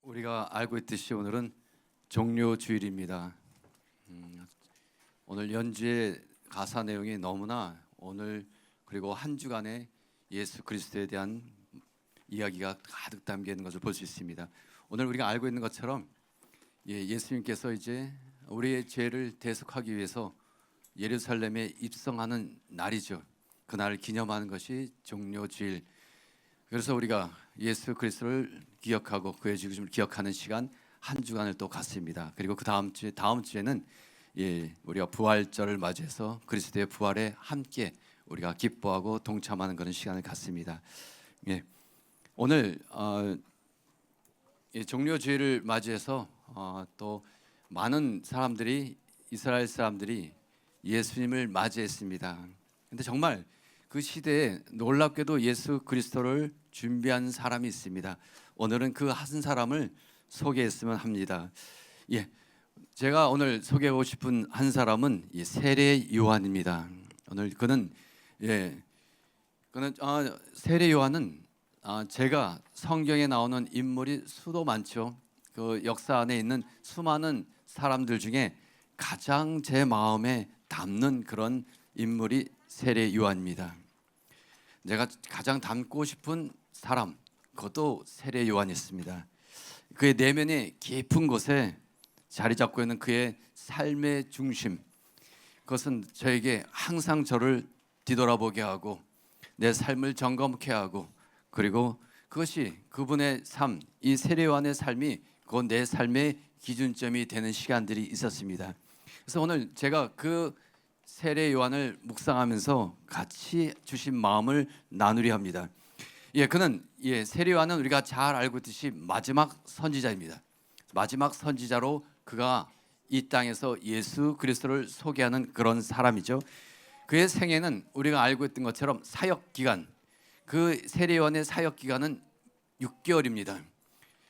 우리가 알고 있듯이 오늘은 종료주일입니다. 오늘 연주의 가사 내용이 너무나 오늘 그리고 한 주간의 예수 그리스도에 대한 이야기가 가득 담겨 있는 것을 볼 수 있습니다. 오늘 우리가 알고 있는 것처럼 예수님께서 이제 우리의 죄를 대속하기 위해서 예루살렘에 입성하는 날이죠. 그날을 기념하는 것이 종료주일. 그래서 우리가 예수 그리스도를 기억하고 그의 죽으심을 기억하는 시간 한 주간을 또 갖습니다. 그리고 그 다음 주에는 우리가 부활절을 맞이해서 그리스도의 부활에 함께 우리가 기뻐하고 동참하는 그런 시간을 갖습니다. 오늘 종료주일을 맞이해서 또 많은 사람들이 이스라엘 사람들이 예수님을 맞이했습니다. 근데 정말 그 시대에 놀랍게도 예수 그리스도를 준비한 사람이 있습니다. 오늘은 그 한 사람을 소개했으면 합니다. 제가 오늘 소개하고 싶은 한 사람은 세례 요한입니다. 오늘 그는 세례 요한은 제가 성경에 나오는 인물이 수도 많죠. 그 역사 안에 있는 수많은 사람들 중에 가장 제 마음에 담는 그런 인물이 세례 요한입니다. 제가 가장 닮고 싶은 사람, 그것도 세례 요한이었습니다. 그의 내면의 깊은 곳에 자리 잡고 있는 그의 삶의 중심, 그것은 저에게 항상 저를 뒤돌아보게 하고 내 삶을 점검케 하고, 그리고 그것이 그분의 삶, 이 세례 요한의 삶이 그 내 삶의 기준점이 되는 시간들이 있었습니다. 그래서 오늘 제가 그 세례 요한을 묵상하면서 같이 주신 마음을 나누려 합니다. 그는 세례 요한은 우리가 잘 알고 있듯이 마지막 선지자입니다. 마지막 선지자로 그가 이 땅에서 예수 그리스도를 소개하는 그런 사람이죠. 그의 생애는 우리가 알고 있던 것처럼 사역 기간, 그 세례 요한의 사역 기간은 6개월입니다.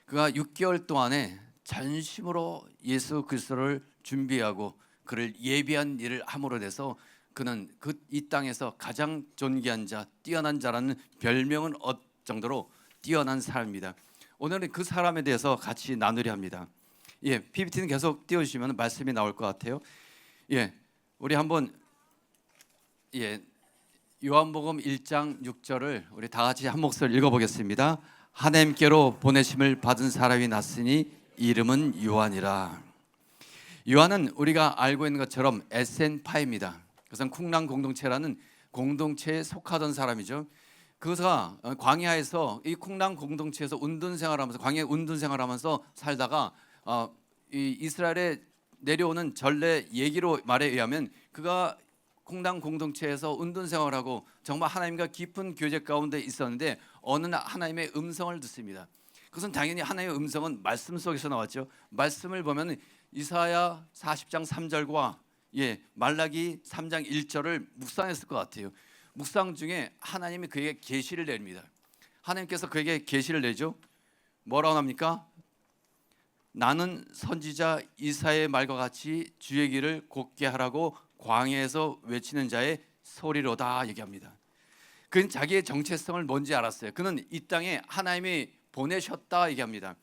그가 6개월 동안에 전심으로 예수 그리스도를 준비하고 그를 예비한 일을 함으로 돼서 그는 이 땅에서 가장 존귀한 자, 뛰어난 자라는 별명을 얻을 정도로 뛰어난 사람입니다. 오늘은 그 사람에 대해서 같이 나누려 합니다. PPT는 계속 띄워주시면 말씀이 나올 것 같아요. 우리 한번 요한복음 1장 6절을 우리 다 같이 한 목소리 읽어보겠습니다. 하나님께로 보내심을 받은 사람이 났으니 이름은 요한이라. 요한은 우리가 알고 있는 것처럼 SN파입니다. 그것은 쿵랑 공동체라는 공동체에 속하던 사람이죠. 그가 광야에서 이 쿵랑 공동체에서 운동 생활하면서 광야에 운동 생활하면서 살다가 이 이스라엘에 내려오는 전례 얘기로 말에 의하면 그가 쿵랑 공동체에서 운동 생활하고 정말 하나님과 깊은 교제 가운데 있었는데 어느 날 하나님의 음성을 듣습니다. 그것은 당연히 하나님의 음성은 말씀 속에서 나왔죠. 말씀을 보면 이사야 40장 3절과 말라기 3장 1절을 묵상했을 것 같아요. 묵상 중에 하나님이 그에게 계시를 냅니다. 하나님께서 그에게 계시를 내죠. 뭐라고 합니까? 나는 선지자 이사야의 말과 같이 주의 길을 곧게 하라고 광야에서 외치는 자의 소리로다 얘기합니다. 그는 자기의 정체성을 뭔지 알았어요. 그는 이 땅에 하나님이 보내셨다 얘기합니다.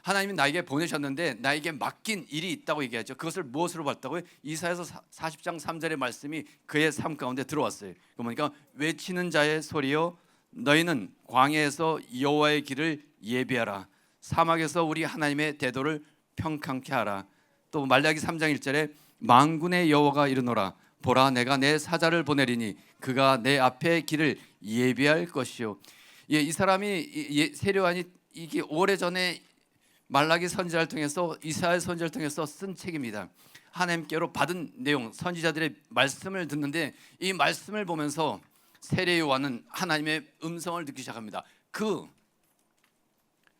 하나님이 나에게 보내셨는데 나에게 맡긴 일이 있다고 얘기하죠. 그것을 무엇으로 봤다고요? 이사야서 40장 3절의 말씀이 그의 삶 가운데 들어왔어요. 그러니까 외치는 자의 소리여 너희는 광야에서 여호와의 길을 예비하라. 사막에서 우리 하나님의 대도를 평강케 하라. 또 말라기 3장 1절에 만군의 여호와가 이르노라. 보라 내가 내 사자를 보내리니 그가 내 앞에 길을 예비할 것이요. 이 사람이 세례 요한이 이게 오래전에 말라기 선지자를 통해서 이사야 선지자를 통해서 쓴 책입니다. 하나님께로 받은 내용, 선지자들의 말씀을 듣는데 이 말씀을 보면서 세례 요한은 하나님의 음성을 듣기 시작합니다.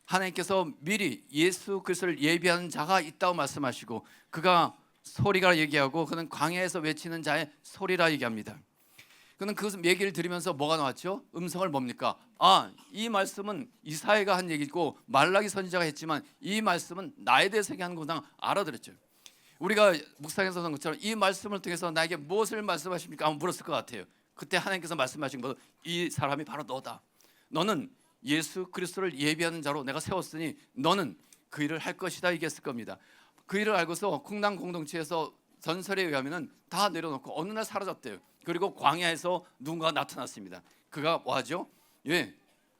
하나님께서 미리 예수 그리스도를 예비하는 자가 있다고 말씀하시고 그가 소리가 얘기하고 그는 광야에서 외치는 자의 소리라 얘기합니다. 그는 그 얘기를 들으면서 뭐가 나왔죠? 음성을 뭡니까? 이 말씀은 이사야가 한 얘기고 말라기 선지자가 했지만 이 말씀은 나에 대해서 얘기하는 거구나 알아들었죠. 우리가 묵상에서 본 것처럼 이 말씀을 통해서 나에게 무엇을 말씀하십니까? 한번 물었을 것 같아요. 그때 하나님께서 말씀하신 것은 이 사람이 바로 너다. 너는 예수 그리스도를 예비하는 자로 내가 세웠으니 너는 그 일을 할 것이다 얘기했을 겁니다. 그 일을 알고서 쿵당 공동체에서 전설에 의하면은 다 내려놓고 어느 날 사라졌대요. 그리고 광야에서 누군가 나타났습니다. 그가 뭐하죠? 예,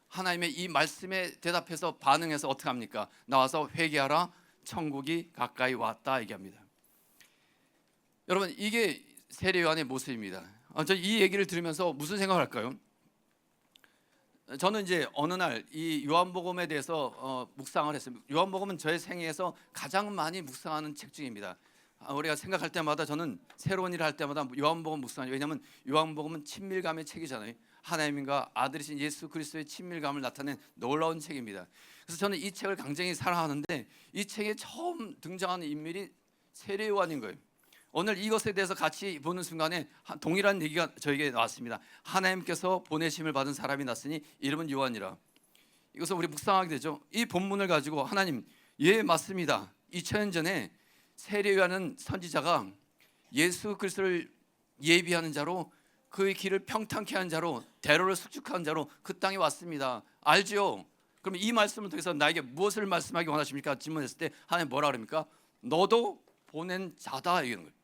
하나님의 이 말씀에 대답해서 반응해서 어떻게 합니까? 나와서 회개하라, 천국이 가까이 왔다 얘기합니다. 여러분, 이게 세례 요한의 모습입니다. 저 이 얘기를 들으면서 무슨 생각을 할까요? 저는 이제 어느 날 이 요한복음에 대해서 묵상을 했습니다. 요한복음은 저의 생애에서 가장 많이 묵상하는 책 중입니다. 우리가 생각할 때마다 저는 새로운 일을 할 때마다 요한복음 묵상해요. 왜냐하면 요한복음은 친밀감의 책이잖아요. 하나님과 아들이신 예수 그리스도의 친밀감을 나타낸 놀라운 책입니다. 그래서 저는 이 책을 굉장히 사랑하는데 이 책에 처음 등장하는 인물이 세례 요한인 거예요. 오늘 이것에 대해서 같이 보는 순간에 동일한 얘기가 저에게 나왔습니다. 하나님께서 보내심을 받은 사람이 났으니 이름은 요한이라. 이것을 우리 묵상하게 되죠. 이 본문을 가지고 하나님, 예 맞습니다. 2000년 전에 세례 요한은 선지자가 예수 그리스도를 예비하는 자로, 그의 길을 평탄케 하는 자로, 대로를 숙축하는 자로 그 땅에 왔습니다. 알죠? 그럼 이 말씀을 통해서 나에게 무엇을 말씀하기 원하십니까? 질문했을 때 하나님 뭐라 그럽니까? 너도 보낸 자다 이런 거예요.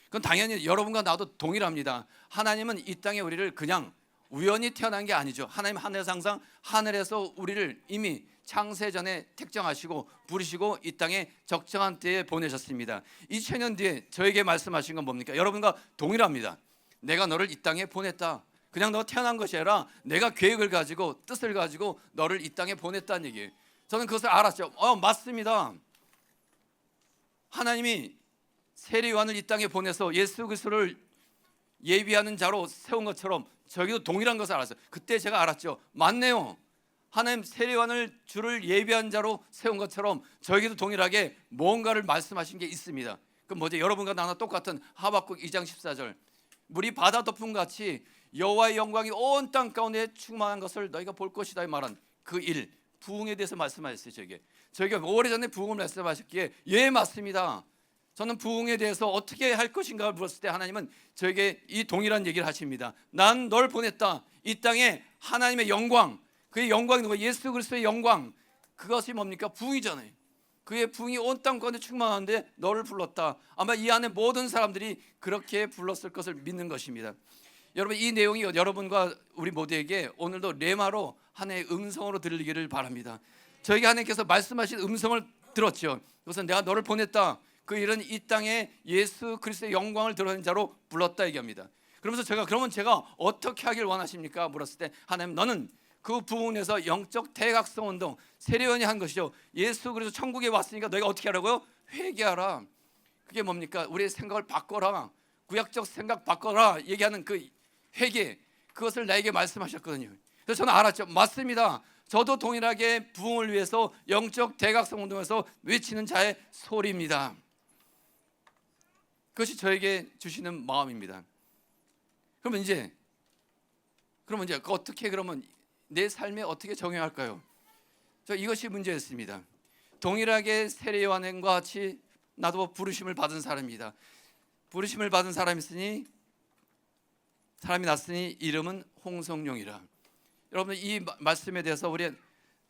그건 당연히 여러분과 나도 동일합니다. 하나님은 이 땅에 우리를 그냥 우연히 태어난 게 아니죠. 하나님 하늘에서 항상 하늘에서 우리를 이미 창세 전에 택정하시고 부르시고 이 땅에 적정한 때에 보내셨습니다. 2000년 뒤에 저에게 말씀하신 건 뭡니까? 여러분과 동일합니다. 내가 너를 이 땅에 보냈다. 그냥 너 태어난 것이 아니라 내가 계획을 가지고 뜻을 가지고 너를 이 땅에 보냈다는 얘기예요. 저는 그것을 알았죠. 맞습니다. 하나님이 세례 요한을 이 땅에 보내서 예수 그리스도를 예비하는 자로 세운 것처럼 저기도 동일한 것을 알았어요. 그때 제가 알았죠. 맞네요. 하나님 세례 요한을 주를 예비한 자로 세운 것처럼 저에게도 동일하게 뭔가를 말씀하신 게 있습니다. 그럼 뭐죠? 여러분과 나나 똑같은 하박국 2장 14절. 물이 바다 덮음 같이 여호와의 영광이 온 땅 가운데 충만한 것을 너희가 볼 것이다 이 말한 그 일, 부흥에 대해서 말씀하셨어요. 저에게 오래전에 부흥을 말씀하셨기에 예 맞습니다. 저는 부흥에 대해서 어떻게 할 것인가 물었을 때 하나님은 저에게 이 동일한 얘기를 하십니다. 난 널 보냈다. 이 땅에 하나님의 영광, 그의 영광이 누가 예수 그리스도의 영광, 그것이 뭡니까? 부흥이잖아요. 그의 부흥이 온 땅 가운데 충만한데 너를 불렀다. 아마 이 안에 모든 사람들이 그렇게 불렀을 것을 믿는 것입니다. 여러분, 이 내용이 여러분과 우리 모두에게 오늘도 레마로 하나님의 음성으로 들리기를 바랍니다. 저에게 하나님께서 말씀하신 음성을 들었죠. 그것은 내가 너를 보냈다. 그 일은 이 땅에 예수 그리스도의 영광을 드러낸 자로 불렀다 얘기합니다. 그러면서 그러면 제가 어떻게 하길 원하십니까? 물었을 때 하나님, 너는 그 부분에서 영적 대각성 운동, 세례 요한이 한 것이죠. 예수 그리스도 천국에 왔으니까 너희가 어떻게 하라고요? 회개하라. 그게 뭡니까? 우리의 생각을 바꿔라. 구약적 생각 바꿔라 얘기하는 그 회개, 그것을 나에게 말씀하셨거든요. 그래서 저는 알았죠. 맞습니다. 저도 동일하게 부흥을 위해서 영적 대각성 운동에서 외치는 자의 소리입니다. 그것이 저에게 주시는 마음입니다. 그러면 이제 어떻게 그러면 내 삶에 어떻게 적용할까요? 이것이 문제였습니다. 동일하게 세례 요한과 같이 나도 부르심을 받은 사람입니다. 부르심을 받은 사람이 났으니 이름은 홍성용이라. 여러분, 이 말씀에 대해서 우리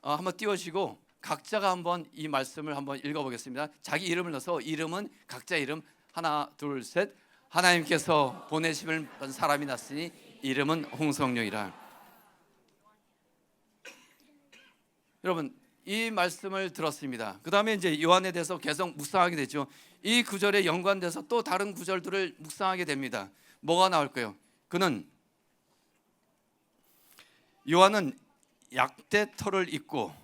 한번 띄워주시고 각자가 한번 이 말씀을 한번 읽어보겠습니다. 자기 이름을 넣어서 이름은 각자 이름 하나 둘 셋. 하나님께서 보내심을 받은 사람이 났으니 이름은 홍성용이라. 여러분, 이 말씀을 들었습니다. 그 다음에 이제 요한에 대해서 계속 묵상하게 되죠. 이 구절에 연관돼서 또 다른 구절들을 묵상하게 됩니다. 뭐가 나올까요? 요한은 약대털을 입고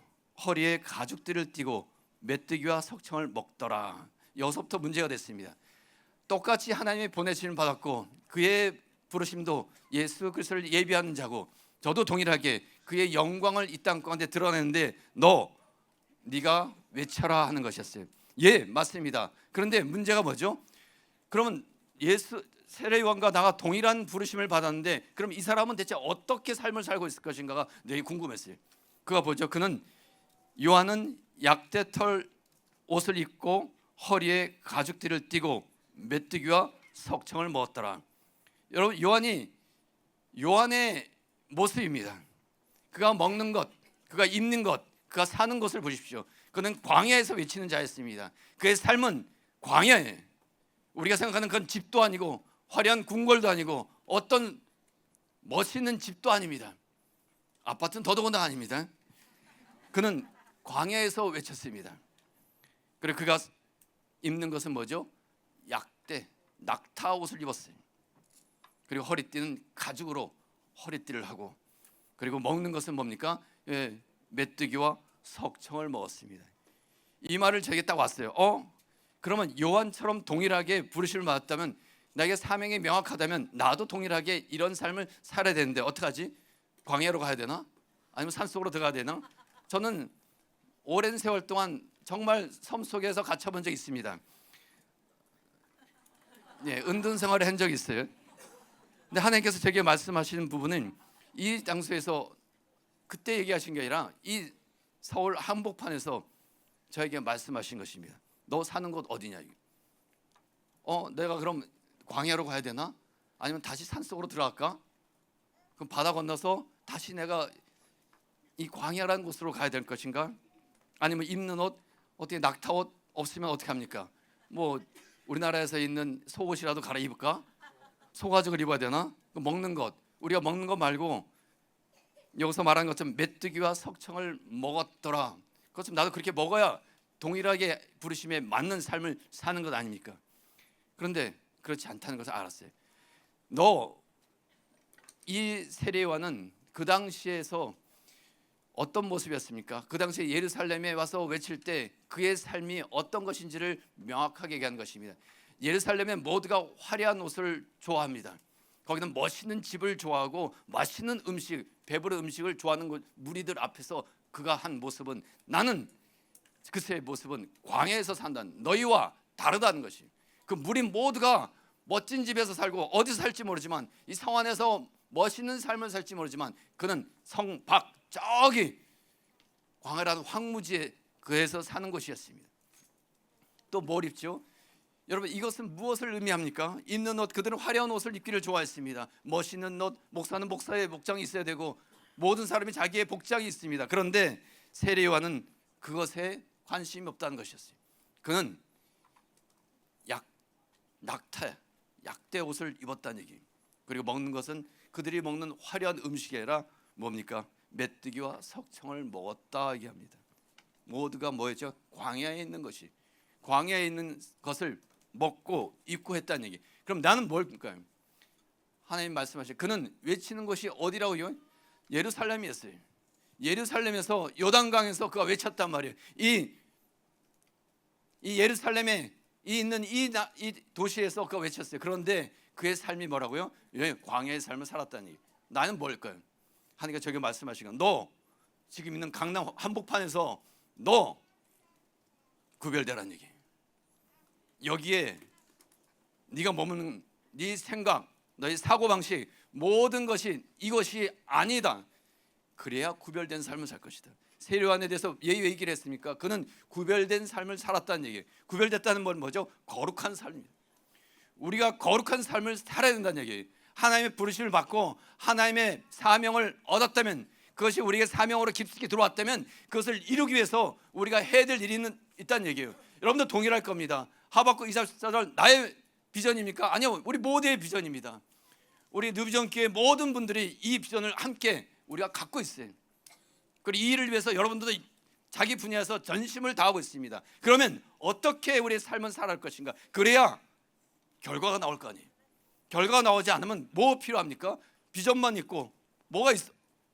허리에 가죽띠를 띠고 메뚜기와 석청을 먹더라. 여기서부터 문제가 됐습니다. 똑같이 하나님의 보내심을 받았고 그의 부르심도 예수 그리스도를 예비하는 자고 저도 동일하게 그의 영광을 이 땅 가운데 드러내는데 네가 외쳐라 하는 것이었어요. 예, 맞습니다. 그런데 문제가 뭐죠? 그러면 세례 요한과 나가 동일한 부르심을 받았는데 그럼 이 사람은 대체 어떻게 삶을 살고 있을 것인가가 되게 궁금했어요. 그가 뭐죠? 요한은 약대털 옷을 입고 허리에 가죽띠를 띠고 메뚜기와 석청을 먹었더라. 여러분, 요한의 모습입니다. 그가 먹는 것, 그가 입는 것, 그가 사는 곳을 보십시오. 그는 광야에서 외치는 자였습니다. 그의 삶은 광야에, 우리가 생각하는 그런 집도 아니고 화려한 궁궐도 아니고 어떤 멋있는 집도 아닙니다. 아파트는 더더군다나 아닙니다. 그는 광야에서 외쳤습니다. 그리고 그가 입는 것은 뭐죠? 약대, 낙타 옷을 입었어요. 그리고 허리띠는 가죽으로 허리띠를 하고, 그리고 먹는 것은 뭡니까? 메뚜기와 석청을 먹었습니다. 이 말을 저에게 딱 왔어요. 그러면 요한처럼 동일하게 부르심을 받았다면, 나에게 사명이 명확하다면 나도 동일하게 이런 삶을 살아야 되는데 어떡하지? 광야로 가야 되나? 아니면 산속으로 들어가야 되나? 저는 오랜 세월 동안 정말 섬 속에서 갇혀본 적이 있습니다. 은둔 생활을 한 적이 있어요. 근데 하나님께서 제게 말씀하시는 부분은 이 장소에서 그때 얘기하신 게 아니라 이 서울 한복판에서 저에게 말씀하신 것입니다. 너 사는 곳 어디냐? 내가 그럼 광야로 가야 되나? 아니면 다시 산속으로 들어갈까? 그럼 바다 건너서 다시 내가 이 광야라는 곳으로 가야 될 것인가? 아니면 입는 옷, 어떻게 낙타옷 없으면 어떻게 합니까? 뭐 우리나라에서 있는 속옷이라도 갈아입을까? 소가죽을 입어야 되나? 먹는 것, 우리가 먹는 것 말고 여기서 말한 것처럼 메뚜기와 석청을 먹었더라. 그것처럼 나도 그렇게 먹어야 동일하게 부르심에 맞는 삶을 사는 것 아닙니까? 그런데 그렇지 않다는 것을 알았어요. 이 세례요한은 그 당시에서 어떤 모습이었습니까? 그 당시에 예루살렘에 와서 외칠 때 그의 삶이 어떤 것인지를 명확하게 얘기하는 것입니다. 예루살렘에 모두가 화려한 옷을 좋아합니다. 거기는 멋있는 집을 좋아하고 맛있는 음식, 배부른 음식을 좋아하는 무리들 앞에서 그가 한 모습은, 나는 그의 모습은 광야에서 산다는, 너희와 다르다는 것이. 그 무리 모두가 멋진 집에서 살고 어디서 살지 모르지만, 이 성 안에서 멋있는 삶을 살지 모르지만, 그는 성 밖 저기 광야라는 황무지에 그에서 사는 곳이었습니다. 또 뭘 입죠? 여러분, 이것은 무엇을 의미합니까? 입는 옷, 그들은 화려한 옷을 입기를 좋아했습니다. 멋있는 옷, 목사는 목사의 복장이 있어야 되고 모든 사람이 자기의 복장이 있습니다. 그런데 세례요한은 그것에 관심이 없다는 것이었어요. 그는 약대 옷을 입었다는 얘기. 그리고 먹는 것은 그들이 먹는 화려한 음식이 아니라 뭡니까? 메뚜기와 석청을 먹었다 얘기합니다. 모두가 뭐였죠? 광야에 있는 것이, 광야에 있는 것을 먹고 입고 했다는 얘기. 그럼 나는 뭘까요? 하나님 말씀하신, 그는 외치는 것이 어디라고요? 예루살렘이었어요. 예루살렘에서 요단강에서 그가 외쳤단 말이에요. 이 예루살렘에 있는 이 도시에서 그가 외쳤어요. 그런데 그의 삶이 뭐라고요? 광야의 삶을 살았다는 얘기. 나는 뭘까요? 하나님께서 저에게 말씀하신 건, 너 지금 있는 강남 한복판에서 너 구별되라는 얘기. 여기에 네가 머무는 네 생각, 너의 사고방식, 모든 것이 이것이 아니다. 그래야 구별된 삶을 살 것이다. 세례요한에 대해서 왜 얘기를 했습니까? 그는 구별된 삶을 살았다는 얘기예요. 구별됐다는 건 뭐죠? 거룩한 삶입니다. 우리가 거룩한 삶을 살아야 된다는 얘기예요. 하나님의 부르심을 받고 하나님의 사명을 얻었다면, 그것이 우리에게 사명으로 깊숙이 들어왔다면, 그것을 이루기 위해서 우리가 해야 될 일이 있다는 얘기예요. 여러분도 동일할 겁니다. 하박국 2장 나의 비전입니까? 아니요, 우리 모두의 비전입니다. 우리 뉴비전 교회 모든 분들이 이 비전을 함께 우리가 갖고 있어요. 그리고 이 일을 위해서 여러분들도 자기 분야에서 전심을 다하고 있습니다. 그러면 어떻게 우리의 삶은 살아갈 것인가? 그래야 결과가 나올 거 아니에요. 결과가 나오지 않으면 뭐 필요합니까? 비전만 있고 뭐가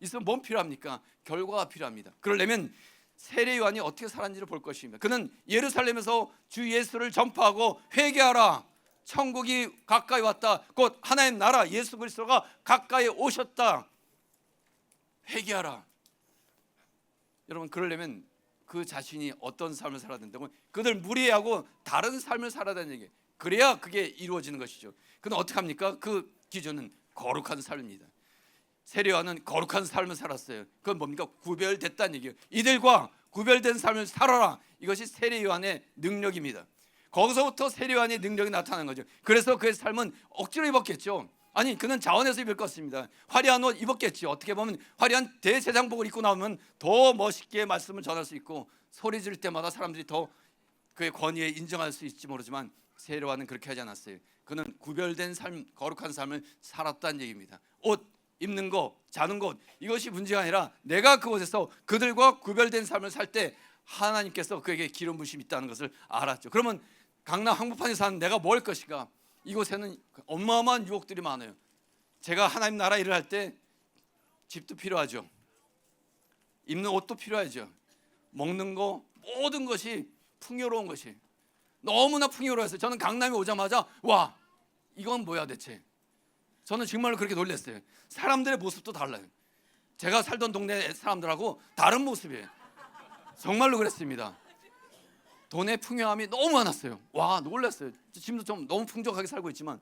있으면 뭐 필요합니까? 결과가 필요합니다. 그러려면 세례요한이 어떻게 살았는지를 볼 것입니다. 그는 예루살렘에서 주 예수를 전파하고 회개하라, 천국이 가까이 왔다, 곧 하나님 나라 예수 그리스도가 가까이 오셨다, 회개하라. 여러분, 그러려면 그 자신이 어떤 삶을 살아야 된다고? 그들 무리하고 다른 삶을 살아야 되는 얘기예요. 그래야 그게 이루어지는 것이죠. 그는 어떻게 합니까? 그 기준은 거룩한 삶입니다. 세례요한은 거룩한 삶을 살았어요. 그건 뭡니까? 구별됐다는 얘기예요. 이들과 구별된 삶을 살아라. 이것이 세례요한의 능력입니다. 거기서부터 세례요한의 능력이 나타나는 거죠. 그래서 그의 삶은 억지로 입었겠죠. 아니 그는 자원에서 입을 것입니다. 화려한 옷 입었겠지. 어떻게 보면 화려한 대제장복을 입고 나오면 더 멋있게 말씀을 전할 수 있고 소리 지를 때마다 사람들이 더 그의 권위에 인정할 수 있을지 모르지만 세례요한은 그렇게 하지 않았어요. 그는 구별된 삶, 거룩한 삶을 살았다는 얘기입니다. 옷 입는 거, 자는 것, 이것이 문제가 아니라 내가 그곳에서 그들과 구별된 삶을 살 때 하나님께서 그에게 기름 부심이 있다는 것을 알았죠. 그러면 강남 한복판에 사는 내가 뭘 할 것인가? 이곳에는 어마어마한 유혹들이 많아요. 제가 하나님 나라 일을 할 때 집도 필요하죠. 입는 옷도 필요하죠. 먹는 거 모든 것이 풍요로운 것이 너무나 풍요로워서 저는 강남에 오자마자 와 이건 뭐야 대체. 저는 정말로 그렇게 놀랐어요. 사람들의 모습도 달라요. 제가 살던 동네 사람들하고 다른 모습이에요. 정말로 그랬습니다. 돈의 풍요함이 너무 많았어요. 와 놀랐어요. 지금도 좀 너무 풍족하게 살고 있지만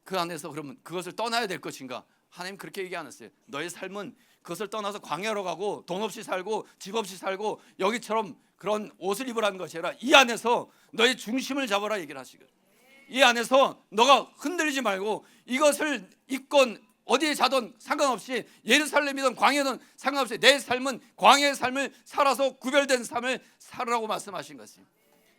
그 안에서 그러면 그것을 떠나야 될 것인가? 하나님 그렇게 얘기 안 했어요. 너의 삶은 그것을 떠나서 광야로 가고 돈 없이 살고 집 없이 살고 여기처럼 그런 옷을 입으라는 것이 아니라 이 안에서 너의 중심을 잡아라 얘기를 하시거든요. 이 안에서 너가 흔들리지 말고 이것을 입건 어디에 자든 상관없이 예루살렘이든 광야든 상관없이 내 삶은 광야의 삶을 살아서 구별된 삶을 살으라고 말씀하신 것이에요.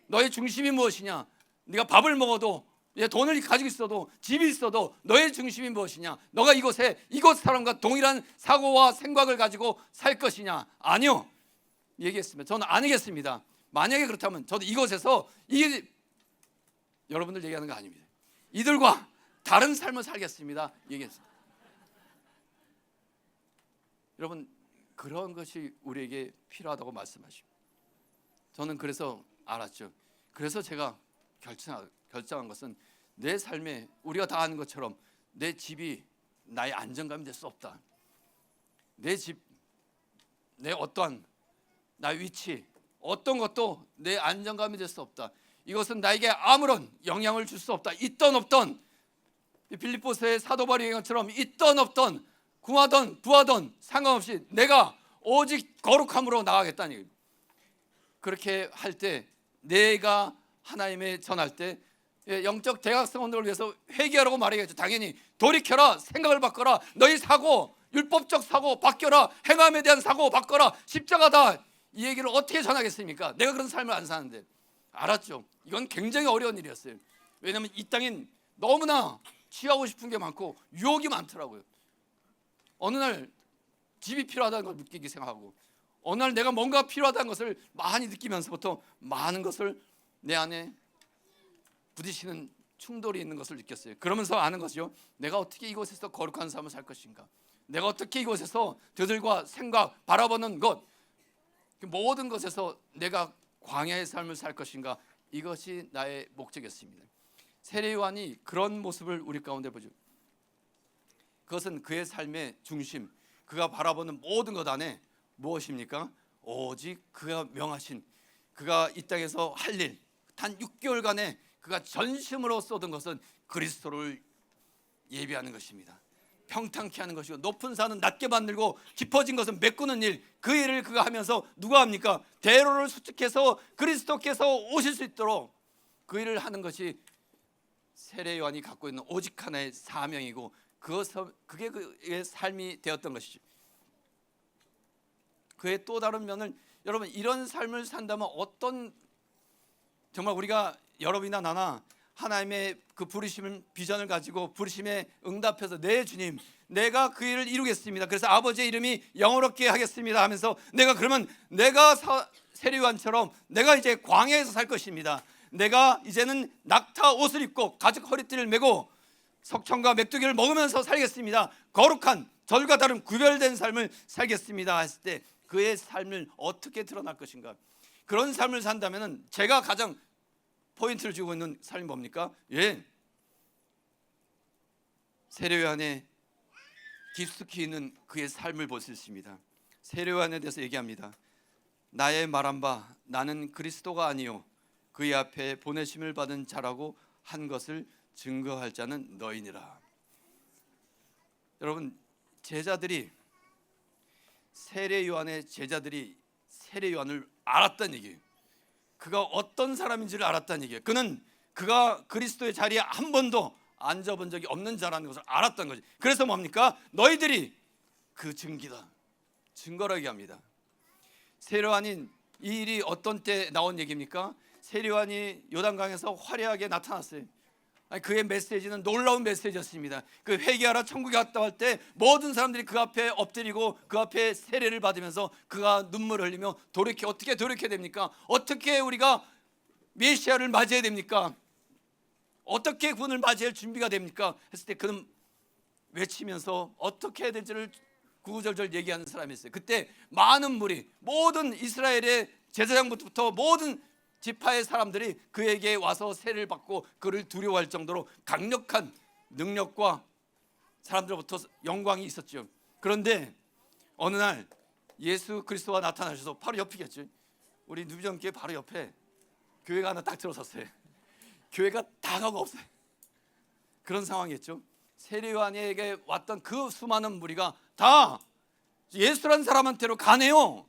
너의 중심이 무엇이냐? 네가 밥을 먹어도 돈을 가지고 있어도 집이 있어도 너의 중심이 무엇이냐? 너가 이곳에 이곳 사람과 동일한 사고와 생각을 가지고 살 것이냐? 아니요. 얘기했습니다. 저는 아니겠습니다. 만약에 그렇다면 저도 이곳에서 이게 여러분들 얘기하는 거 아닙니다. 이들과 다른 삶을 살겠습니다. 얘기했습니다. 여러분 그런 것이 우리에게 필요하다고 말씀하십니다. 저는 그래서 알았죠. 그래서 제가 결정한 것은 내 삶에 우리가 다 아는 것처럼 내 집이 나의 안정감이 될 수 없다. 내 집, 내 어떠한 나의 위치, 어떤 것도 내 안정감이 될 수 없다. 이것은 나에게 아무런 영향을 줄 수 없다. 있던 없던 빌립보서의 사도 바울의 것처럼 있던 없던 궁하던 부하던 상관없이 내가 오직 거룩함으로 나가겠다는 얘기입니다. 그렇게 할 때 내가 하나님의 전할 때 영적 대각성원들을 위해서 회개하라고 말하겠죠. 당연히 돌이켜라, 생각을 바꿔라, 너희 사고 율법적 사고 바뀌어라, 행함에 대한 사고 바꿔라, 십자가다. 이 얘기를 어떻게 전하겠습니까? 내가 그런 삶을 안 사는데. 알았죠. 이건 굉장히 어려운 일이었어요. 왜냐하면 이 땅엔 너무나 취하고 싶은 게 많고 유혹이 많더라고요. 어느 날 집이 필요하다는 걸 느끼기 생각하고 어느 날 내가 뭔가 필요하다는 것을 많이 느끼면서부터 많은 것을 내 안에 부딪히는 충돌이 있는 것을 느꼈어요. 그러면서 아는 것이요. 내가 어떻게 이곳에서 거룩한 삶을 살 것인가? 내가 어떻게 이곳에서 저들과 생각, 바라보는 것, 모든 것에서 내가 광야의 삶을 살 것인가? 이것이 나의 목적이었습니다. 세례 요한이 그런 모습을 우리 가운데 보죠. 그것은 그의 삶의 중심, 그가 바라보는 모든 것 안에 무엇입니까? 오직 그가 명하신, 그가 이 땅에서 할 일, 단 6개월간에 그가 전심으로 쏟은 것은 그리스도를 예비하는 것입니다. 평탄케 하는 것이고 높은 산은 낮게 만들고 깊어진 것은 메꾸는 일, 그 일을 그가 하면서 누가 합니까? 대로를 수축해서 그리스도께서 오실 수 있도록 그 일을 하는 것이 세례 요한이 갖고 있는 오직 하나의 사명이고 그게 그의 삶이 되었던 것이죠. 그의 또 다른 면은 여러분 이런 삶을 산다면 어떤 정말 우리가 여러분이나 나나 하나님의 그 부르심을 비전을 가지고 부르심에 응답해서 네 주님 내가 그 일을 이루겠습니다. 그래서 아버지의 이름이 영어롭게 하겠습니다 하면서 내가 세례 요한처럼 내가 이제 광야에서 살 것입니다. 내가 이제는 낙타 옷을 입고 가죽 허리띠를 메고 석청과 메뚜기를 먹으면서 살겠습니다. 거룩한 절과 다른 구별된 삶을 살겠습니다 했을 때 그의 삶을 어떻게 드러날 것인가? 그런 삶을 산다면 제가 가장 포인트를 주고 있는 삶이 뭡니까? 세례 요한의 깊숙이 있는 그의 삶을 볼 수 있습니다. 세례 요한에 대해서 얘기합니다. 나의 말한 바 나는 그리스도가 아니요 그의 앞에 보내심을 받은 자라고 한 것을 증거할 자는 너희니라. 여러분 제자들이 세례 요한의 제자들이 세례 요한을 알았다는 얘기예요. 그가 어떤 사람인지를 알았다는 얘기예요. 그가 그리스도의 자리에 한 번도 앉아본 적이 없는 자라는 것을 알았던 거지. 그래서 뭡니까? 너희들이 그 증기다, 증거라게 합니다. 세례요한인 이 일이 어떤 때 나온 얘기입니까? 세례요한이 요단강에서 화려하게 나타났어요. 그의 메시지는 놀라운 메시지였습니다. 그 회개하라 천국에 갔다 올 때 모든 사람들이 그 앞에 엎드리고 그 앞에 세례를 받으면서 그가 눈물을 흘리며 어떻게 돌이켜야 됩니까? 어떻게 우리가 메시아를 맞이해야 됩니까? 어떻게 그분을 맞이할 준비가 됩니까? 했을 때 그는 외치면서 어떻게 해야 될지를 구구절절 얘기하는 사람이었어요. 그때 많은 무리, 모든 이스라엘의 제사장부터 모든 지파의 사람들이 그에게 와서 세례를 받고 그를 두려워할 정도로 강력한 능력과 사람들로부터 영광이 있었죠. 그런데 어느 날 예수 그리스도가 나타나셔서 바로 옆이겠죠. 우리 누비정교회 바로 옆에 교회가 하나 딱 들어섰어요. 교회가 다 가고 없어요. 그런 상황이었죠. 세례요한에게 왔던 그 수많은 무리가 다 예수라는 사람한테로 가네요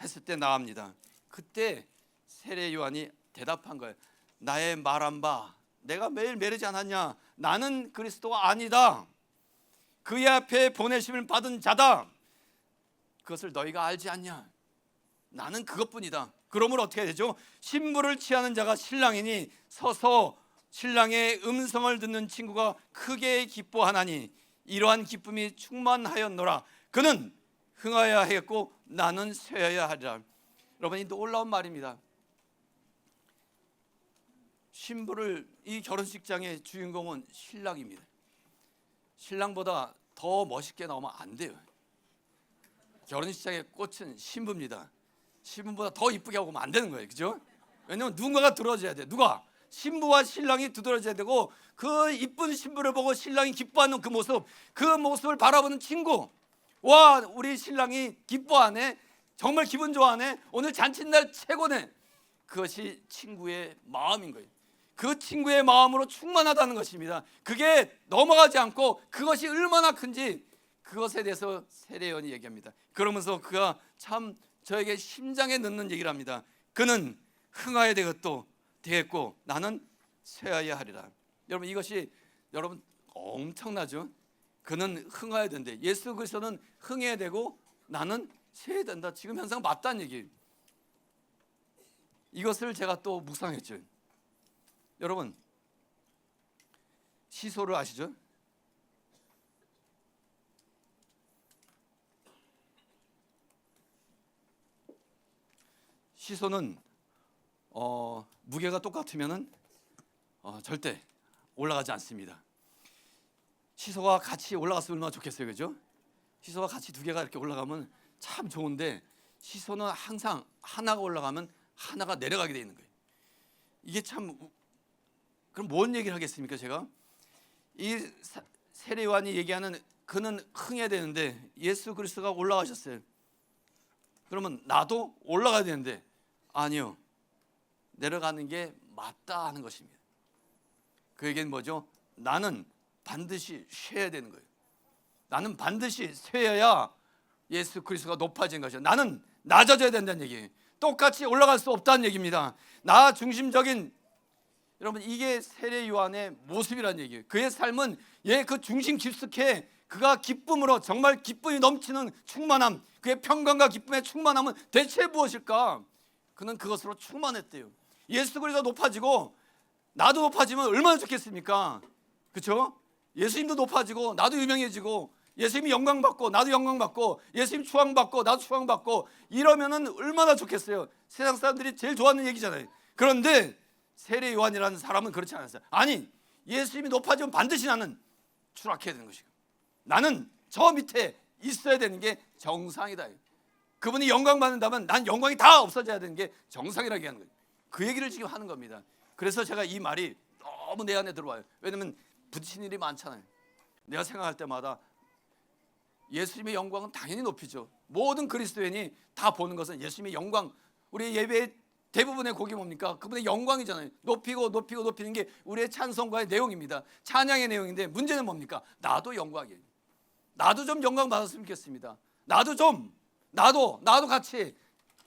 했을 때 나옵니다. 그때 세례요한이 대답한 거예요. 나의 말한 바 내가 매일 매르지 않았냐? 나는 그리스도가 아니다. 그의 앞에 보내심을 받은 자다. 그것을 너희가 알지 않냐? 나는 그것뿐이다. 그러므로 어떻게 되죠? 신부를 취하는 자가 신랑이니 서서 신랑의 음성을 듣는 친구가 크게 기뻐하나니 이러한 기쁨이 충만하였노라. 그는 흥하여야 하겠고 나는 쇠하여야 하리라. 여러분, 이 놀라운 말입니다. 신부를, 이 결혼식장의 주인공은 신랑입니다. 신랑보다 더 멋있게 나오면 안 돼요. 결혼식장의 꽃은 신부입니다. 신부보다 더 이쁘게 하고 오면 안 되는 거예요. 그죠? 왜냐면 누군가가 들어줘야 돼. 누가? 신부와 신랑이 두드러져야 되고, 그 이쁜 신부를 보고 신랑이 기뻐하는 그 모습을 바라보는 친구, 와, 우리 신랑이 기뻐하네, 정말 기분 좋아하네, 오늘 잔칫날 최고네. 그것이 친구의 마음인 거예요. 그 친구의 마음으로 충만하다는 것입니다. 그게 넘어가지 않고 그것이 얼마나 큰지 그것에 대해서 세례요한이 얘기합니다. 그러면서 그가 참 저에게 심장에 넣는 얘기를 합니다. 그는 흥하여야 되겠고 나는 쇠하여야 하리라. 여러분, 이것이 여러분 엄청나죠? 그는 흥하여야 된대. 예수 그리스도는 흥해야 되고 나는 쇠해야 된다. 지금 현상 맞다는 얘기예요. 이것을 제가 또 묵상했죠. 여러분, 시소를 아시죠? 시소는 무게가 똑같으면은 절대 올라가지 않습니다. 시소가 같이 올라갔으면 얼마나 좋겠어요, 그죠? 시소가 같이 두 개가 이렇게 올라가면 참 좋은데, 시소는 항상 하나가 올라가면 하나가 내려가게 돼 있는 거예요. 이게 참, 그럼 뭔 얘기를 하겠습니까? 제가 이 세례요한이 얘기하는 그는 흥해야 되는데 예수 그리스도가 올라가셨어요. 그러면 나도 올라가야 되는데 아니요, 내려가는 게 맞다 하는 것입니다. 그 얘기는 뭐죠? 나는 반드시 쇠야 되는 거예요. 나는 반드시 쇠어야 예수 그리스도가 높아진 것이죠. 나는 낮아져야 된다는 얘기예요. 똑같이 올라갈 수 없다는 얘기입니다. 나 중심적인, 여러분, 이게 세례 요한의 모습이라는 얘기예요. 그의 삶은 그 중심 깊숙해 그가 기쁨으로, 정말 기쁨이 넘치는 충만함, 그의 평강과 기쁨의 충만함은 대체 무엇일까? 그는 그것으로 충만했대요. 예수 그리스도가 높아지고 나도 높아지면 얼마나 좋겠습니까? 그렇죠? 예수님도 높아지고 나도 유명해지고, 예수님이 영광받고 나도 영광받고, 예수님 추앙받고 나도 추앙받고, 이러면은 얼마나 좋겠어요. 세상 사람들이 제일 좋아하는 얘기잖아요. 그런데 세례 요한이라는 사람은 그렇지 않았어요. 아니, 예수님이 높아지면 반드시 나는 추락해야 되는 것이고, 나는 저 밑에 있어야 되는 게 정상이다. 그분이 영광 받는다면 난 영광이 다 없어져야 되는 게 정상이라고 하는 거예요. 그 얘기를 지금 하는 겁니다. 그래서 제가 이 말이 너무 내 안에 들어와요. 왜냐면 부딪히는 일이 많잖아요. 내가 생각할 때마다 예수님의 영광은 당연히 높이죠. 모든 그리스도인이 다 보는 것은 예수님의 영광. 우리 예배의 대부분의 곡이 뭡니까? 그분의 영광이잖아요. 높이는 게 우리의 찬송가의 내용입니다. 찬양의 내용인데, 문제는 뭡니까? 나도 영광이에요. 나도 좀 영광 받았으면 좋겠습니다. 나도 같이,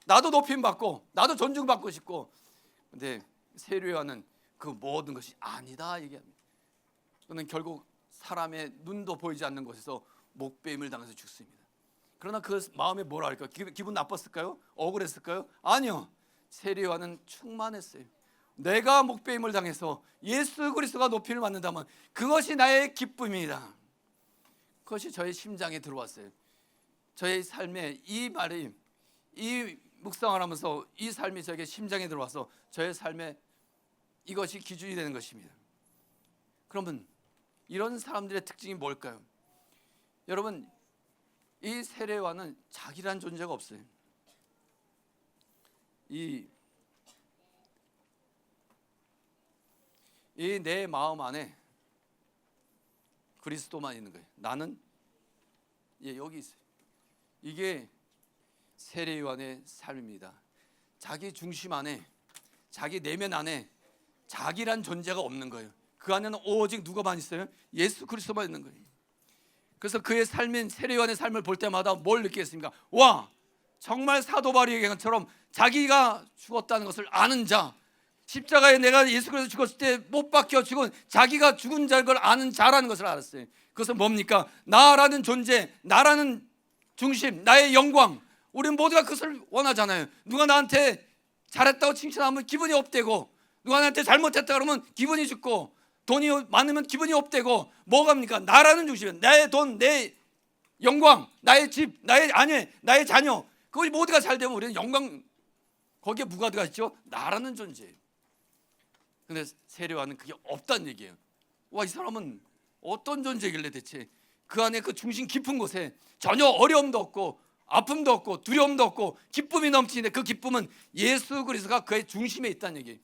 나도 높임 받고 나도 존중받고 싶고. 근데 세례요한은 그 모든 것이 아니다 얘기합니다. 그는 결국 사람의 눈도 보이지 않는 곳에서 목베임을 당해서 죽습니다. 그러나 그 마음에 뭐라 할까요? 기분 나빴을까요? 억울했을까요? 아니요. 세례요한은 충만했어요. 내가 목베임을 당해서 예수 그리스도가 높이를 받는다면 그것이 나의 기쁨이다. 그것이 저의 심장에 들어왔어요. 저의 삶에 이 말이, 이 묵상을 하면서 이 삶이 저에게 심장에 들어와서 저의 삶에 이것이 기준이 되는 것입니다. 그러면 이런 사람들의 특징이 뭘까요? 여러분, 이 세례와는 자기란 존재가 없어요. 이 내 마음 안에 그리스도만 있는 거예요. 나는 여기 있어요. 이게 세례 요한의 삶입니다. 자기 중심 안에, 자기 내면 안에 자기란 존재가 없는 거예요. 그 안에는 오직 누가만 있어요? 예수 그리스도만 있는 거예요. 그래서 그의 삶인 세례 요한의 삶을 볼 때마다 뭘 느끼겠습니까? 와, 정말 사도 바울에게처럼 자기가 죽었다는 것을 아는 자, 십자가에 내가 예수 그리스도 죽었을 때 못 박혀 죽은 자기가 죽은 자인 걸 아는 자라는 것을 알았어요. 그것은 뭡니까? 나라는 존재, 나라는 중심, 나의 영광. 우리는 모두가 그것을 원하잖아요. 누가 나한테 잘했다고 칭찬하면 기분이 업되고, 누가 나한테 잘못했다 그러면 기분이 죽고, 돈이 많으면 기분이 업되고, 뭐갑니까? 나라는 중심, 나의 돈, 내 영광, 나의 집, 나의 아내, 나의 자녀, 그것이 모두가 잘 되면 우리는 영광, 거기에 뭐가 들어가있죠? 나라는 존재예요. 근데 세례와는 그게 없다는 얘기예요. 와, 이 사람은 어떤 존재길래 대체 그 안에 그 중심 깊은 곳에 전혀 어려움도 없고 아픔도 없고 두려움도 없고 기쁨이 넘치는데 그 기쁨은 예수 그리스도가 그의 중심에 있다는 얘기예요.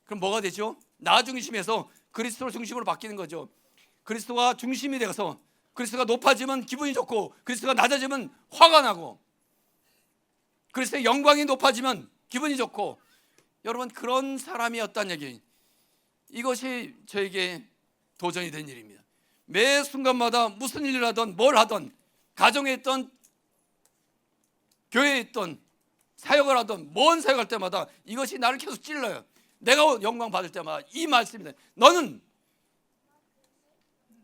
그럼 뭐가 되죠? 나 중심에서 그리스도 중심으로 바뀌는 거죠. 그리스도가 중심이 되어서 그리스도가 높아지면 기분이 좋고, 그리스도가 낮아지면 화가 나고, 그리스도의 영광이 높아지면 기분이 좋고, 여러분 그런 사람이었다는 얘기. 이것이 저에게 도전이 된 일입니다. 매 순간마다 무슨 일을 하든 뭘 하든, 가정에 있던 교회에 있던 사역을 하든 뭔 사역할 때마다 이것이 나를 계속 찔러요. 내가 영광 받을 때마다 이 말씀입니다. 너는,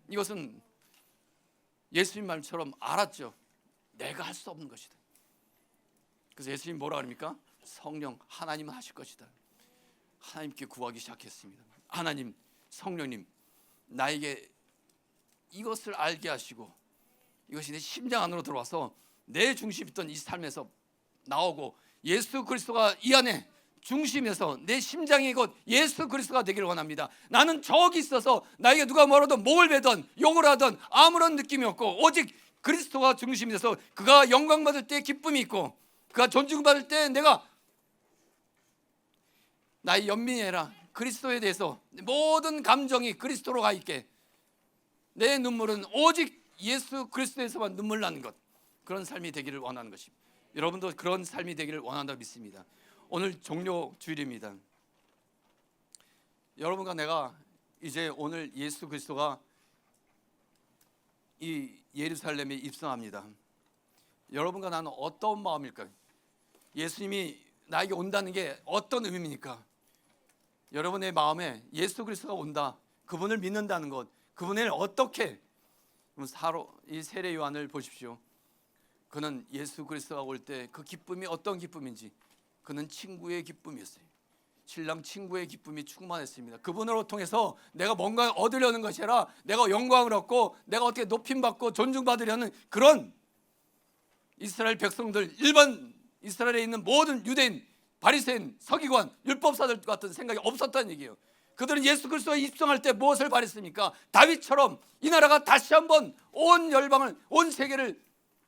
이것은 예수님 말처럼 알았죠. 내가 할 수 없는 것이다. 그래서 예수님 뭐라 그럽니까? 성령, 하나님은 하실 것이다. 하나님께 구하기 시작했습니다. 하나님, 성령님, 나에게 이것을 알게 하시고 이것이 내 심장 안으로 들어와서 내 중심 있던 이 삶에서 나오고, 예수 그리스도가 이 안에 중심에서 내 심장이 곧 예수 그리스도가 되기를 원합니다. 나는 저기 있어서 나에게 누가 뭐라도 목을 베든 욕을 하든 아무런 느낌이 없고, 오직 그리스도가 중심이 돼서 그가 영광 받을 때 기쁨이 있고, 그가 존중받을 때 내가 나의 연민해라, 그리스도에 대해서 모든 감정이 그리스도로 가 있게, 내 눈물은 오직 예수 그리스도에서만 눈물 나는 것, 그런 삶이 되기를 원하는 것입니다. 여러분도 그런 삶이 되기를 원한다고 믿습니다. 오늘 종료 주일입니다. 여러분과 내가 이제 오늘 예수 그리스도가 이 예루살렘에 입성합니다. 여러분과 나는 어떤 마음일까요? 예수님이 나에게 온다는 게 어떤 의미입니까? 여러분의 마음에 예수 그리스도가 온다, 그분을 믿는다는 것, 그분을 어떻게, 이 세례 요한을 보십시오. 그는 예수 그리스도가 올 때 그 기쁨이 어떤 기쁨인지, 그는 친구의 기쁨이었어요. 신랑 친구의 기쁨이 충만했습니다. 그분으로 통해서 내가 뭔가 얻으려는 것이 아니라 내가 영광을 얻고 내가 어떻게 높임받고 존중받으려는 그런 이스라엘 백성들, 일반 이스라엘에 있는 모든 유대인, 바리새인, 서기관, 율법사들 같은 생각이 없었다는 얘기예요. 그들은 예수 그리스도에 입성할 때 무엇을 바랬습니까? 다윗처럼 이 나라가 다시 한번 온 열방을, 온 세계를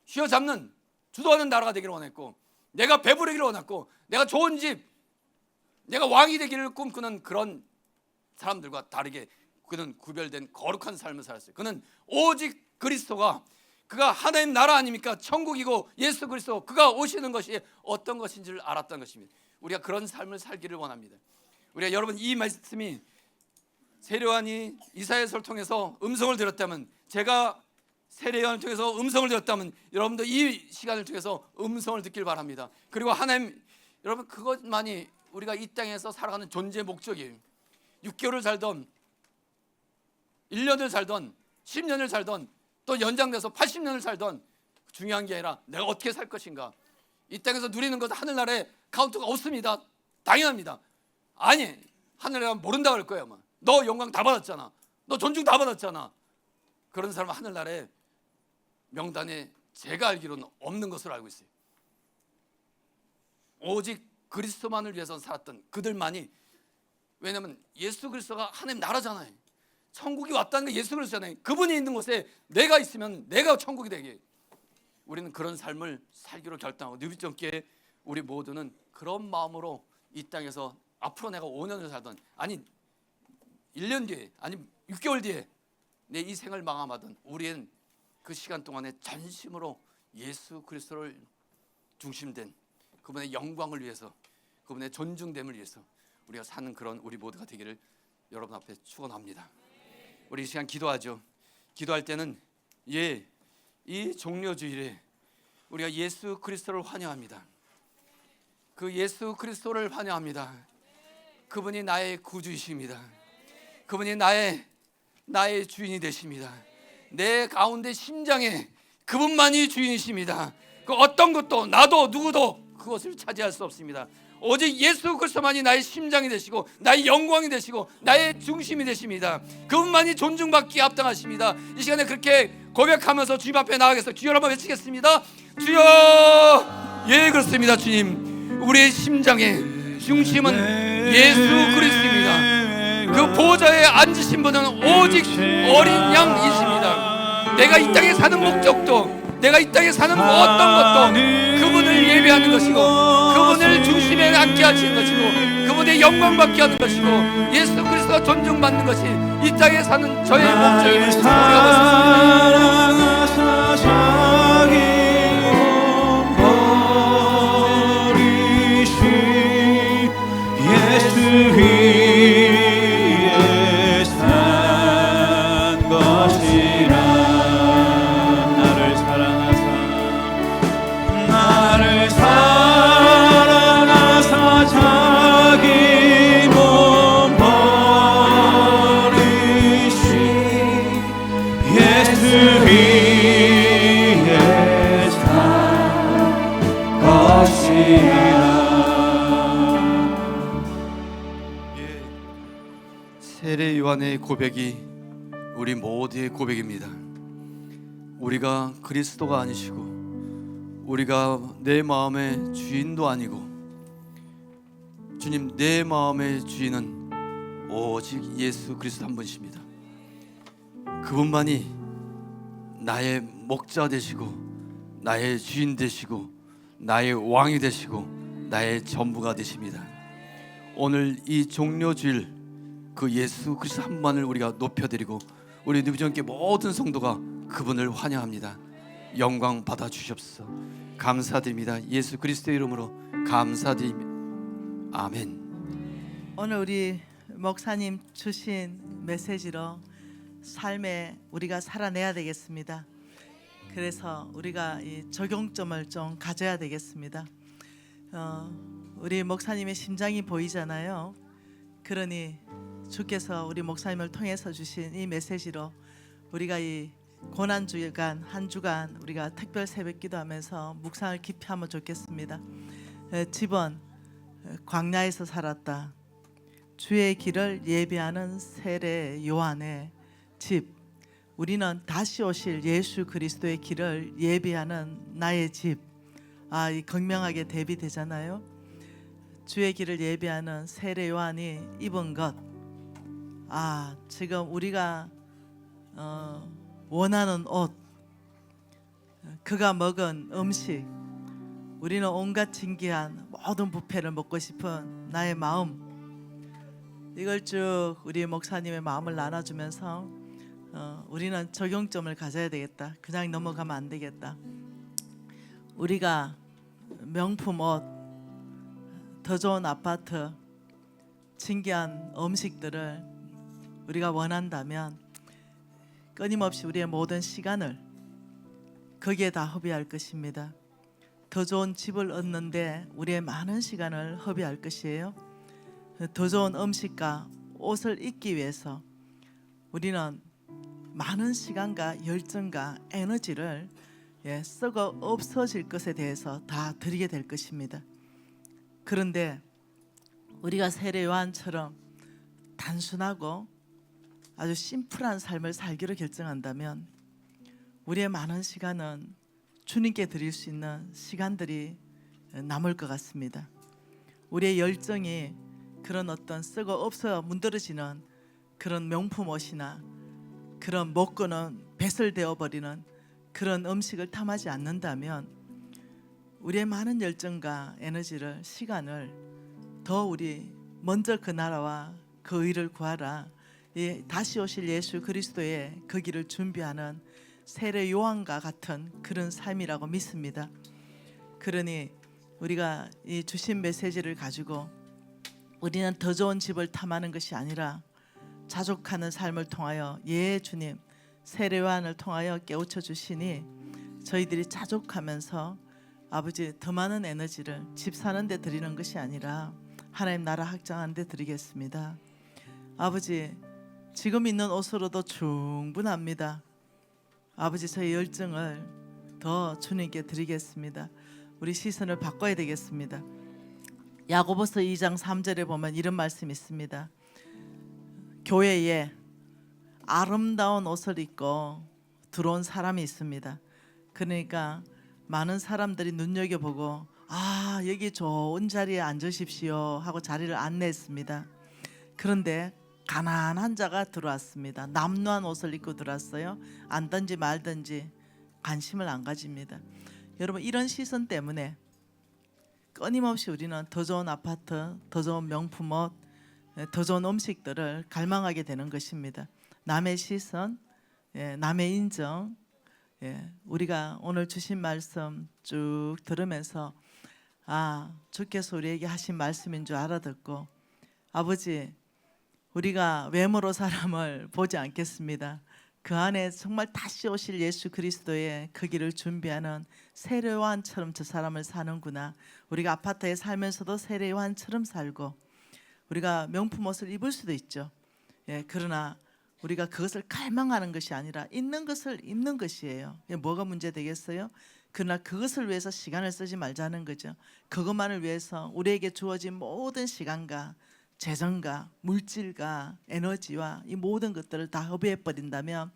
휘어잡는, 주도하는 나라가 되기를 원했고, 내가 배부르기를 원했고, 내가 좋은 집, 내가 왕이 되기를 꿈꾸는 그런 사람들과 다르게 그는 구별된 거룩한 삶을 살았어요. 그는 오직 그리스도가, 그가 하나님 나라 아닙니까? 천국이고 예수 그리스도, 그가 오시는 것이 어떤 것인지를 알았던 것입니다. 우리가 그런 삶을 살기를 원합니다. 우리가, 여러분, 이 말씀이 세례요한이 이사야서를 통해서 음성을 들었다면, 제가 세례요한을 통해서 음성을 들었다면, 여러분도 이 시간을 통해서 음성을 듣길 바랍니다. 그리고 하나님, 여러분, 그것만이 우리가 이 땅에서 살아가는 존재 목적이에요. 6개월을 살던 1년을 살던 10년을 살던 또 연장돼서 80년을 살던 중요한 게 아니라 내가 어떻게 살 것인가. 이 땅에서 누리는 것은 하늘나라에 카운트가 없습니다. 당연합니다. 아니, 하늘나라 모른다 그럴 거예요. 아마. 너 영광 다 받았잖아. 너 존중 다 받았잖아. 그런 사람은 하늘나라에 명단에 제가 알기로는 없는 것으로 알고 있어요. 오직 그리스도만을 위해서 살았던 그들만이, 왜냐하면 예수 그리스도가 하나님 나라잖아요. 천국이 왔다는 게 예수 그리스도잖아요. 그분이 있는 곳에 내가 있으면 내가 천국이 되게, 우리는 그런 삶을 살기로 결단하고 뉴비전교회 우리 모두는 그런 마음으로 이 땅에서 앞으로 내가 5년을 살던, 아니 1년 뒤에, 아니 6개월 뒤에 내 이 생을 마감하던 우리는 그 시간 동안에 전심으로 예수 그리스도를 중심된 그분의 영광을 위해서, 그분의 존중됨을 위해서 우리가 사는 그런 우리 모두가 되기를 여러분 앞에 축원합니다. 우리 이 시간 기도하죠. 기도할 때는 이 종료주일에 우리가 예수 그리스도를 환영합니다. 그 예수 그리스도를 환영합니다. 그분이 나의 구주이십니다. 그분이 나의 주인이 되십니다. 내 가운데 심장에 그분만이 주인이십니다. 그 어떤 것도 나도 누구도 그것을 차지할 수 없습니다. 오직 예수 그리스도만이 나의 심장이 되시고 나의 영광이 되시고 나의 중심이 되십니다. 그분만이 존중받기에 합당하십니다. 이 시간에 그렇게 고백하면서 주님 앞에 나가겠습니다. 주여 한번 외치겠습니다. 주여. 예, 그렇습니다. 주님, 우리의 심장의 중심은 예수 그리스도입니다. 그 보좌에 앉으신 분은 오직 어린 양이십니다. 내가 이 땅에 사는 목적도, 내가 이 땅에 사는 어떤 것도 그분을 예배하는 것이고, 그분을 중심에 앉게 하시는 것이고, 그분의 영광 받게 하는 것이고, 예수 그리스도가 존중받는 것이 이 땅에 사는 저의 목적임을 우리가 세례 요한의 고백이 우리 모두의 고백입니다. 우리가 그리스도가 아니시고 우리가 내 마음의 주인도 아니고, 주님, 내 마음의 주인은 오직 예수 그리스도 한 분이십니다. 그분만이 나의 목자 되시고 나의 주인 되시고 나의 왕이 되시고 나의 전부가 되십니다. 오늘 이 종료주일 그 예수 그리스도 한 분만을 우리가 높여드리고 우리 뉴비전교회 모든 성도가 그분을 환영합니다. 영광 받아 주시옵소서. 감사드립니다. 예수 그리스도의 이름으로 감사드립니다. 아멘. 오늘 우리 목사님 주신 메시지로 삶에 우리가 살아내야 되겠습니다. 그래서 우리가 이 적용점을 좀 가져야 되겠습니다. 우리 목사님의 심장이 보이잖아요. 그러니 주께서 우리 목사님을 통해서 주신 이 메시지로 우리가 이 고난주일간 한 주간 우리가 특별 새벽 기도하면서 묵상을 깊이 하면 좋겠습니다. 집은 광야에서 살았다. 주의 길을 예비하는 세례 요한의 집. 우리는 다시 오실 예수 그리스도의 길을 예비하는 나의 집. 이 극명하게 대비되잖아요. 주의 길을 예비하는 세례 요한이 입은 것. 지금 우리가 원하는 옷, 그가 먹은 음식, 우리는 온갖 진귀한 모든 부패를 먹고 싶은 나의 마음, 이걸 쭉 우리 목사님의 마음을 나눠주면서 우리는 적용점을 가져야 되겠다. 그냥 넘어가면 안 되겠다. 우리가 명품 옷, 더 좋은 아파트, 진귀한 음식들을 우리가 원한다면 끊임없이 우리의 모든 시간을 거기에 다 허비할 것입니다. 더 좋은 집을 얻는데 우리의 많은 시간을 허비할 것이에요. 더 좋은 음식과 옷을 입기 위해서 우리는 많은 시간과 열정과 에너지를 썩어 없어질 것에 대해서 다 드리게 될 것입니다. 그런데 우리가 세례 요한처럼 단순하고 아주 심플한 삶을 살기로 결정한다면 우리의 많은 시간은 주님께 드릴 수 있는 시간들이 남을 것 같습니다. 우리의 열정이 그런 어떤 썩어 없어 문드러지는 그런 명품 옷이나 그런 먹고는 배설되어 버리는 그런 음식을 탐하지 않는다면 우리의 많은 열정과 에너지를, 시간을 더 우리 먼저 그 나라와 그 의를 구하라, 다시 오실 예수 그리스도의 그 길을 준비하는 세례 요한과 같은 그런 삶이라고 믿습니다. 그러니 우리가 이 주신 메시지를 가지고 우리는 더 좋은 집을 탐하는 것이 아니라 자족하는 삶을 통하여 주님 세례 요한을 통하여 깨우쳐 주시니 저희들이 자족하면서 아버지 더 많은 에너지를 집 사는 데 드리는 것이 아니라 하나님 나라 확장하는 데 드리겠습니다. 아버지 지금 있는 옷으로도 충분합니다. 아버지 저희 열정을 더 주님께 드리겠습니다. 우리 시선을 바꿔야 되겠습니다. 야고보서 2장 3절에 보면 이런 말씀이 있습니다. 교회에 아름다운 옷을 입고 들어온 사람이 있습니다. 그러니까 많은 사람들이 눈여겨보고 여기 좋은 자리에 앉으십시오 하고 자리를 안내했습니다. 그런데 가난한 자가 들어왔습니다. 남루한 옷을 입고 들어왔어요. 앉든지 말든지 관심을 안 가집니다. 여러분 이런 시선 때문에 끊임없이 우리는 더 좋은 아파트, 더 좋은 명품 옷, 더 좋은 음식들을 갈망하게 되는 것입니다. 남의 시선, 남의 인정, 우리가 오늘 주신 말씀 쭉 들으면서 주께서 우리에게 하신 말씀인 줄 알아듣고 아버지 우리가 외모로 사람을 보지 않겠습니다. 그 안에 정말 다시 오실 예수 그리스도의 그 길을 준비하는 세례 요한처럼 저 사람을 사는구나. 우리가 아파트에 살면서도 세례 요한처럼 살고 우리가 명품 옷을 입을 수도 있죠. 그러나 우리가 그것을 갈망하는 것이 아니라 있는 것을 입는 것이에요. 뭐가 문제 되겠어요? 그러나 그것을 위해서 시간을 쓰지 말자는 거죠. 그것만을 위해서 우리에게 주어진 모든 시간과 재정과 물질과 에너지와 이 모든 것들을 다 허비해 버린다면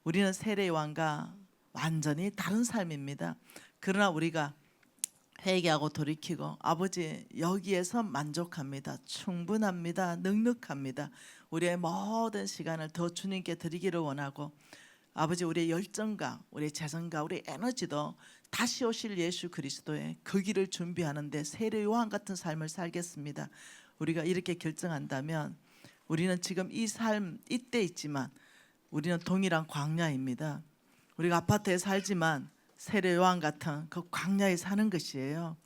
우리는 세례 요한과 완전히 다른 삶입니다. 그러나 우리가 회개하고 돌이키고 아버지 여기에서 만족합니다. 충분합니다. 넉넉합니다. 우리의 모든 시간을 더 주님께 드리기를 원하고 아버지 우리의 열정과 우리의 재정과 우리의 에너지도 다시 오실 예수 그리스도의 그 길을 준비하는데 세례 요한 같은 삶을 살겠습니다. 우리가 이렇게 결정한다면 우리는 지금 이 삶 이때 있지만 우리는 동일한 광야입니다. 우리가 아파트에 살지만 세례 요한 같은 그 광야에 사는 것이에요.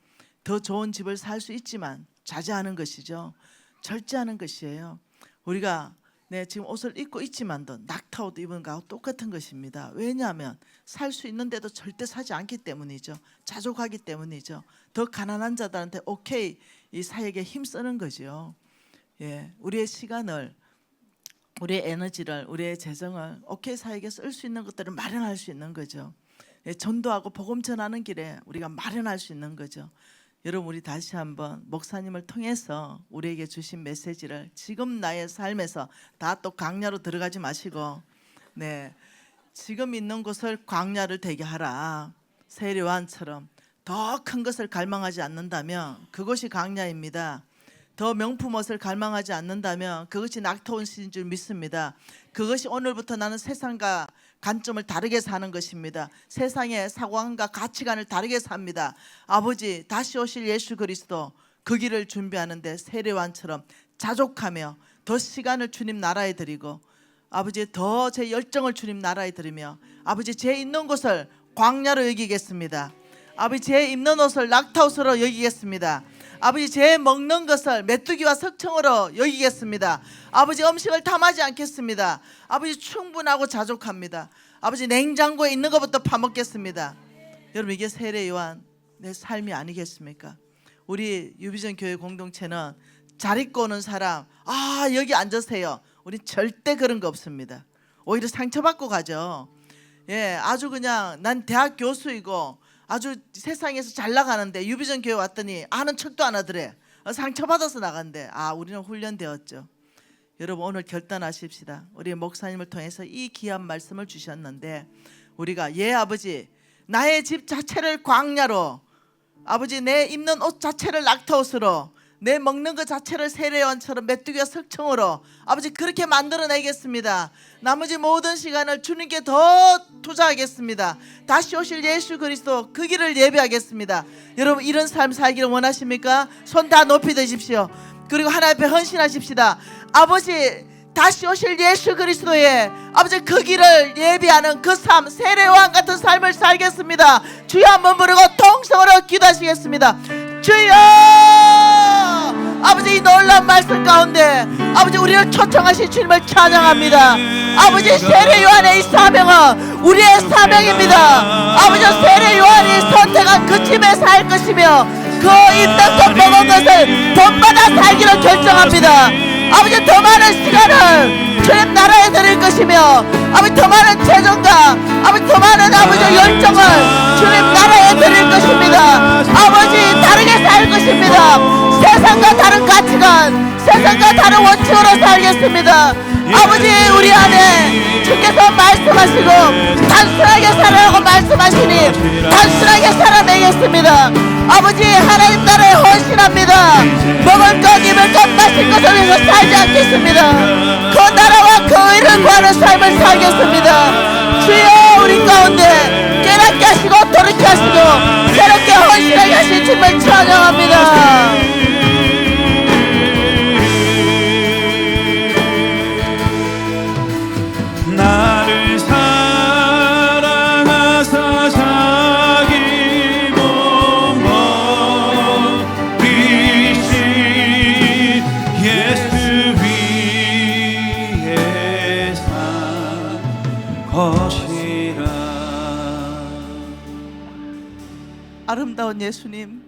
더 좋은 집을 살 수 있지만 자제하는 것이죠. 절제하는 것이에요. 우리가 지금 옷을 입고 있지만도 낙타옷 입은 거하고 똑같은 것입니다. 왜냐하면 살 수 있는데도 절대 사지 않기 때문이죠. 자족하기 때문이죠. 더 가난한 자들한테 오케이 이 사역에 힘쓰는 거죠. 우리의 시간을, 우리의 에너지를, 우리의 재정을 오케이 사역에 쓸 수 있는 것들을 마련할 수 있는 거죠. 전도하고 복음 전하는 길에 우리가 마련할 수 있는 거죠. 여러분 우리 다시 한번 목사님을 통해서 우리에게 주신 메시지를 지금 나의 삶에서 다 또 광야로 들어가지 마시고 지금 있는 곳을 광야를 되게 하라. 세례 요한처럼 더 큰 것을 갈망하지 않는다면 그것이 광야입니다. 더 명품 옷을 갈망하지 않는다면 그것이 낙타옷인 줄 믿습니다. 그것이 오늘부터 나는 세상과 관점을 다르게 사는 것입니다. 세상의 사고관과 가치관을 다르게 삽니다. 아버지 다시 오실 예수 그리스도 그 길을 준비하는데 세례 요한처럼 자족하며 더 시간을 주님 나라에 드리고 아버지 더 제 열정을 주님 나라에 드리며 아버지 제 있는 곳을 광야로 여기겠습니다. 아버지 제 입는 옷을 낙타옷으로 여기겠습니다. 아버지 제 먹는 것을 메뚜기와 석청으로 여기겠습니다. 아버지 음식을 탐하지 않겠습니다. 아버지 충분하고 자족합니다. 아버지 냉장고에 있는 것부터 파먹겠습니다. 여러분 이게 세례 요한 내 삶이 아니겠습니까? 우리 유비전 교회 공동체는 잘 입고 오는 사람 여기 앉으세요. 우리 절대 그런 거 없습니다. 오히려 상처받고 가죠. 예, 아주 그냥 난 대학 교수이고 아주 세상에서 잘 나가는데 유비전 교회 왔더니 아는 척도 안 하더래. 상처받아서 나간대. 아, 우리는 훈련되었죠. 여러분, 오늘 결단하십시다. 우리 목사님을 통해서 이 귀한 말씀을 주셨는데, 우리가 예 아버지, 나의 집 자체를 광야로, 아버지 내 입는 옷 자체를 낙타옷으로, 내 먹는 것 자체를 세례요한처럼 메뚜기와 석청으로 아버지 그렇게 만들어내겠습니다. 나머지 모든 시간을 주님께 더 투자하겠습니다. 다시 오실 예수 그리스도 그 길을 예배하겠습니다. 여러분, 이런 삶 살기를 원하십니까? 손 다 높이 드십시오. 그리고 하나님 앞에 헌신하십시다. 아버지, 다시 오실 예수 그리스도의 아버지 그 길을 예비하는 그 삶, 세례요한 같은 삶을 살겠습니다. 주여 한번 부르고 통성으로 기도하시겠습니다. 주여, 아버지 이 놀라운 말씀 가운데 아버지 우리를 초청하신 주님을 찬양합니다. 아버지, 세례요한의 이 사명은 우리의 사명입니다. 아버지, 세례요한이 선택한 그 집에 살 것이며 그 입는 것 먹은 것을 돈받아 살기로 결정합니다. 아버지, 더 많은 시간을 주님 나라에 드릴 것이며 아버지 더 많은 재정과 아버지 더 많은 아버지 열정을 주님 나라에 드릴 것입니다. 아버지, 다르게 살 것입니다. 세상과 다른 가치관, 세상과 다른 원칙으로 살겠습니다. 아버지, 우리 안에 주께서 말씀하시고 단순하게 살아라고 말씀하시니 단순하게 살아내겠습니다. 아버지, 하나님 나라에 헌신합니다. 먹을 것, 입을 것, 마실 것을 위해서 살지 않겠습니다. 그 나라와 그 의를 구하는 삶을 살겠습니다. 주여, 우리 가운데 깨닫게 하시고 돌이게 하시고 새롭게 헌신하게 하신 주님을 찬양합니다. 나를 사랑하사 자기 몸 버리신 예수 위에 산 것이라. 아름다운 예수님,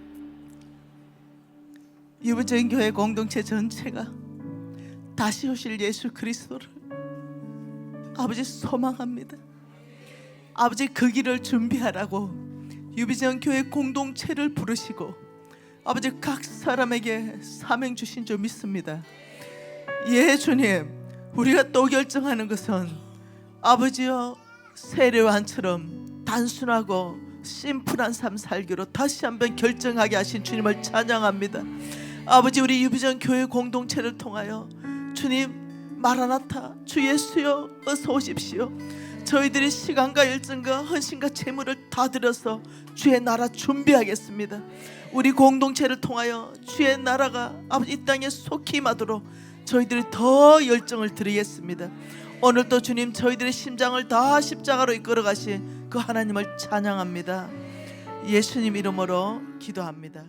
유부적인 교회 공동체 전체가 다시 오실 예수 그리스도를 아버지 소망합니다. 아버지, 그 길을 준비하라고 유비전 교회 공동체를 부르시고 아버지 각 사람에게 사명 주신 줄 믿습니다. 예, 주님, 우리가 또 결정하는 것은 아버지여, 세례요한처럼 단순하고 심플한 삶 살기로 다시 한번 결정하게 하신 주님을 찬양합니다. 아버지, 우리 유비전 교회 공동체를 통하여 주님, 마라나타, 주 예수여 어서 오십시오. 저희들이 시간과 열정과 헌신과 재물을 다 들여서 주의 나라 준비하겠습니다. 우리 공동체를 통하여 주의 나라가 아버지 이 땅에 속히 임하도록 저희들이 더 열정을 드리겠습니다. 오늘도 주님, 저희들의 심장을 다 십자가로 이끌어 가신 그 하나님을 찬양합니다. 예수님 이름으로 기도합니다.